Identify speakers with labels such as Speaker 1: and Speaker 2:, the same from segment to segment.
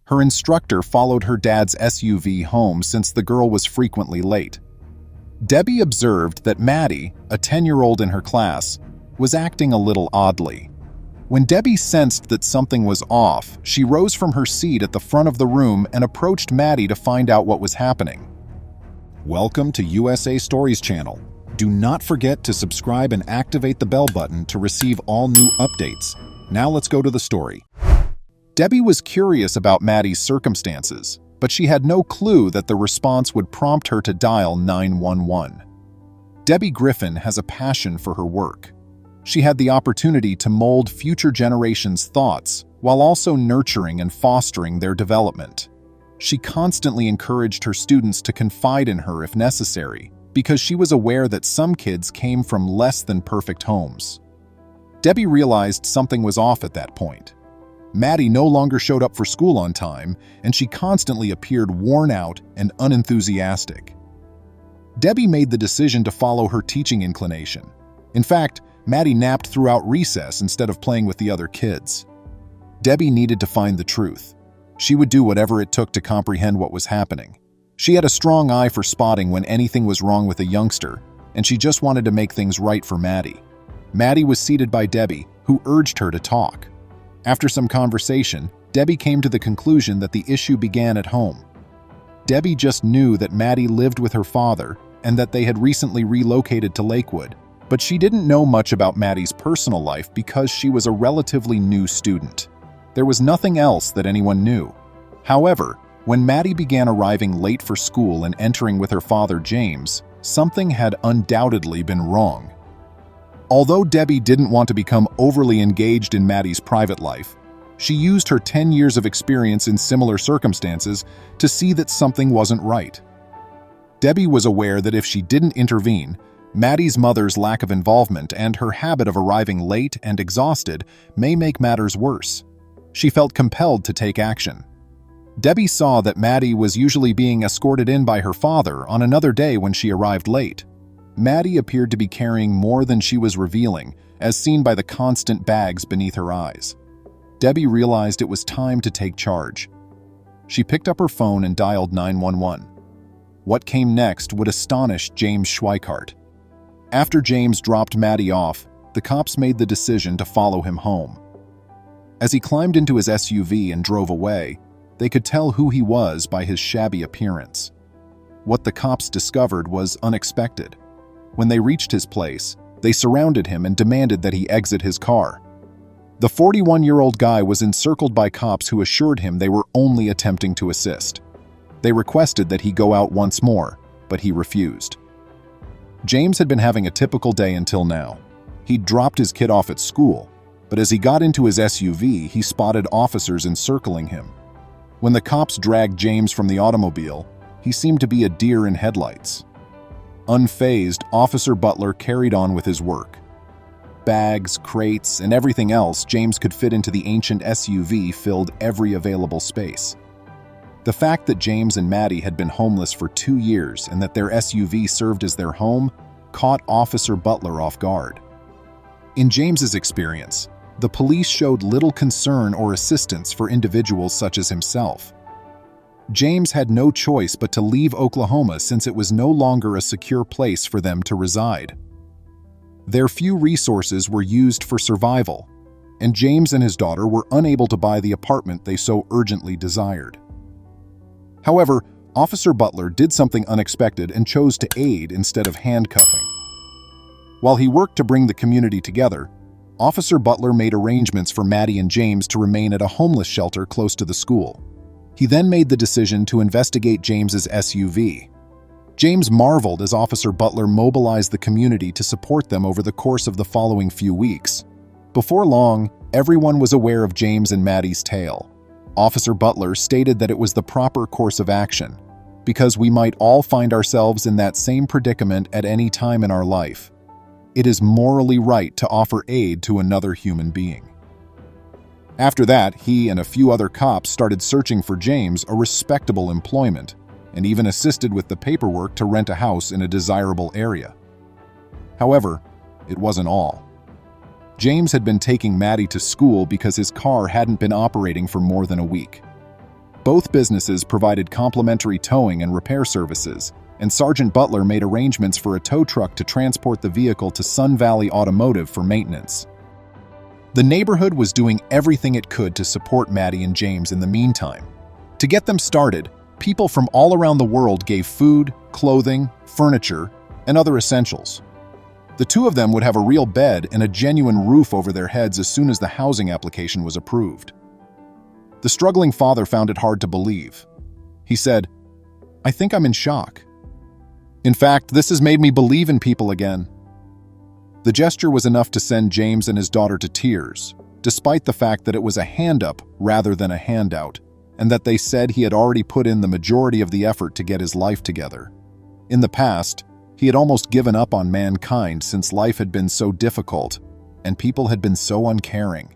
Speaker 1: Her instructor followed her dad's SUV home since the girl was frequently late. Debbie observed that Maddie, a 10-year-old in her class, was acting a little oddly. When Debbie sensed that something was off, she rose from her seat at the front of the room and approached Maddie to find out what was happening. Welcome to USA Stories channel. Do not forget to subscribe and activate the bell button to receive all new updates. Now let's go to the story. Debbie was curious about Maddie's circumstances, but she had no clue that the response would prompt her to dial 911. Debbie Griffin has a passion for her work. She had the opportunity to mold future generations' thoughts while also nurturing and fostering their development. She constantly encouraged her students to confide in her if necessary, because she was aware that some kids came from less than perfect homes. Debbie realized something was off at that point. Maddie no longer showed up for school on time, and she constantly appeared worn out and unenthusiastic. Debbie made the decision to follow her teaching inclination. In fact, Maddie napped throughout recess instead of playing with the other kids. Debbie needed to find the truth. She would do whatever it took to comprehend what was happening. She had a strong eye for spotting when anything was wrong with a youngster, and she just wanted to make things right for Maddie. Maddie was seated by Debbie, who urged her to talk. After some conversation, Debbie came to the conclusion that the issue began at home. Debbie just knew that Maddie lived with her father and that they had recently relocated to Lakewood, but she didn't know much about Maddie's personal life because she was a relatively new student. There was nothing else that anyone knew. However, when Maddie began arriving late for school and entering with her father James, something had undoubtedly been wrong. Although Debbie didn't want to become overly engaged in Maddie's private life, she used her 10 years of experience in similar circumstances to see that something wasn't right. Debbie was aware that if she didn't intervene, Maddie's mother's lack of involvement and her habit of arriving late and exhausted may make matters worse. She felt compelled to take action. Debbie saw that Maddie was usually being escorted in by her father on another day when she arrived late. Maddie appeared to be carrying more than she was revealing, as seen by the constant bags beneath her eyes. Debbie realized it was time to take charge. She picked up her phone and dialed 911. What came next would astonish James Schweikart. After James dropped Maddie off, the cops made the decision to follow him home. As he climbed into his SUV and drove away, they could tell who he was by his shabby appearance. What the cops discovered was unexpected. When they reached his place, they surrounded him and demanded that he exit his car. The 41-year-old guy was encircled by cops who assured him they were only attempting to assist. They requested that he go out once more, but he refused. James had been having a typical day until now. He'd dropped his kid off at school, but as he got into his SUV, he spotted officers encircling him. When the cops dragged James from the automobile, he seemed to be a deer in headlights. Unfazed, Officer Butler carried on with his work. Bags, crates, and everything else James could fit into the ancient SUV filled every available space. The fact that James and Maddie had been homeless for 2 years and that their SUV served as their home caught Officer Butler off guard. In James's experience, the police showed little concern or assistance for individuals such as himself. James had no choice but to leave Oklahoma since it was no longer a secure place for them to reside. Their few resources were used for survival, and James and his daughter were unable to buy the apartment they so urgently desired. However, Officer Butler did something unexpected and chose to aid instead of handcuffing. While he worked to bring the community together, Officer Butler made arrangements for Maddie and James to remain at a homeless shelter close to the school. He then made the decision to investigate James's SUV. James marveled as Officer Butler mobilized the community to support them over the course of the following few weeks. Before long, everyone was aware of James and Maddie's tale. Officer Butler stated that it was the proper course of action, because we might all find ourselves in that same predicament at any time in our life. It is morally right to offer aid to another human being. After that, he and a few other cops started searching for James a respectable employment, and even assisted with the paperwork to rent a house in a desirable area. However, it wasn't all. James had been taking Maddie to school because his car hadn't been operating for more than a week. Both businesses provided complimentary towing and repair services, and Sergeant Butler made arrangements for a tow truck to transport the vehicle to Sun Valley Automotive for maintenance. The neighborhood was doing everything it could to support Maddie and James in the meantime. To get them started, people from all around the world gave food, clothing, furniture, and other essentials. The two of them would have a real bed and a genuine roof over their heads as soon as the housing application was approved. The struggling father found it hard to believe. He said, "I think I'm in shock. In fact, this has made me believe in people again." The gesture was enough to send James and his daughter to tears, despite the fact that it was a hand-up rather than a handout, and that they said he had already put in the majority of the effort to get his life together. In the past, he had almost given up on mankind since life had been so difficult and people had been so uncaring.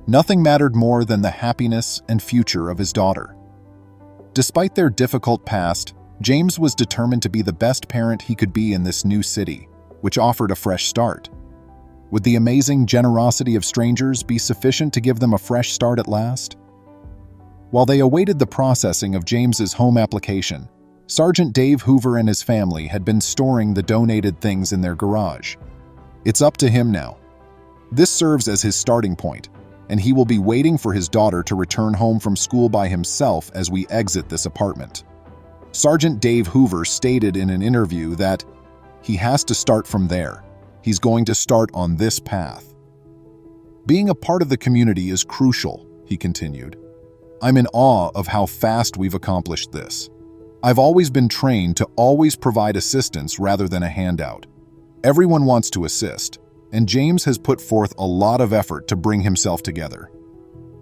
Speaker 1: Nothing mattered more than the happiness and future of his daughter. Despite their difficult past, James was determined to be the best parent he could be in this new city, which offered a fresh start. Would the amazing generosity of strangers be sufficient to give them a fresh start at last? While they awaited the processing of James's home application, Sergeant Dave Hoover and his family had been storing the donated things in their garage. It's up to him now. This serves as his starting point, and he will be waiting for his daughter to return home from school by himself as we exit this apartment. Sergeant Dave Hoover stated in an interview that he has to start from there. He's going to start on this path. "Being a part of the community is crucial," he continued. "I'm in awe of how fast we've accomplished this. I've always been trained to always provide assistance rather than a handout. Everyone wants to assist, and James has put forth a lot of effort to bring himself together."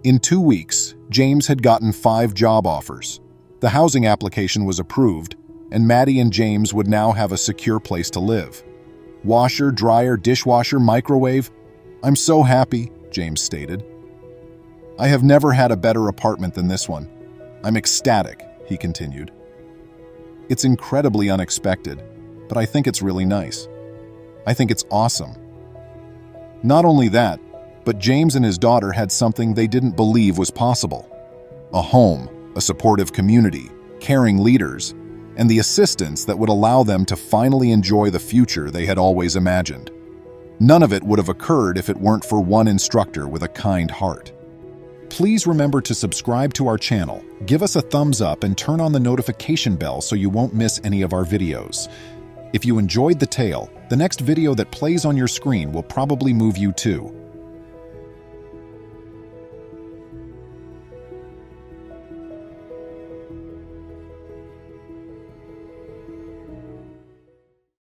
Speaker 1: In 2 weeks, James had gotten 5 job offers. The housing application was approved, and Maddie and James would now have a secure place to live. "Washer, dryer, dishwasher, microwave. I'm so happy," James stated. "I have never had a better apartment than this one. I'm ecstatic," he continued. "It's incredibly unexpected, but I think it's really nice. I think it's awesome." Not only that, but James and his daughter had something they didn't believe was possible: a home, a supportive community, caring leaders, and the assistance that would allow them to finally enjoy the future they had always imagined. None of it would have occurred if it weren't for one instructor with a kind heart. Please remember to subscribe to our channel, give us a thumbs up, and turn on the notification bell so you won't miss any of our videos. If you enjoyed the tale, the next video that plays on your screen will probably move you too.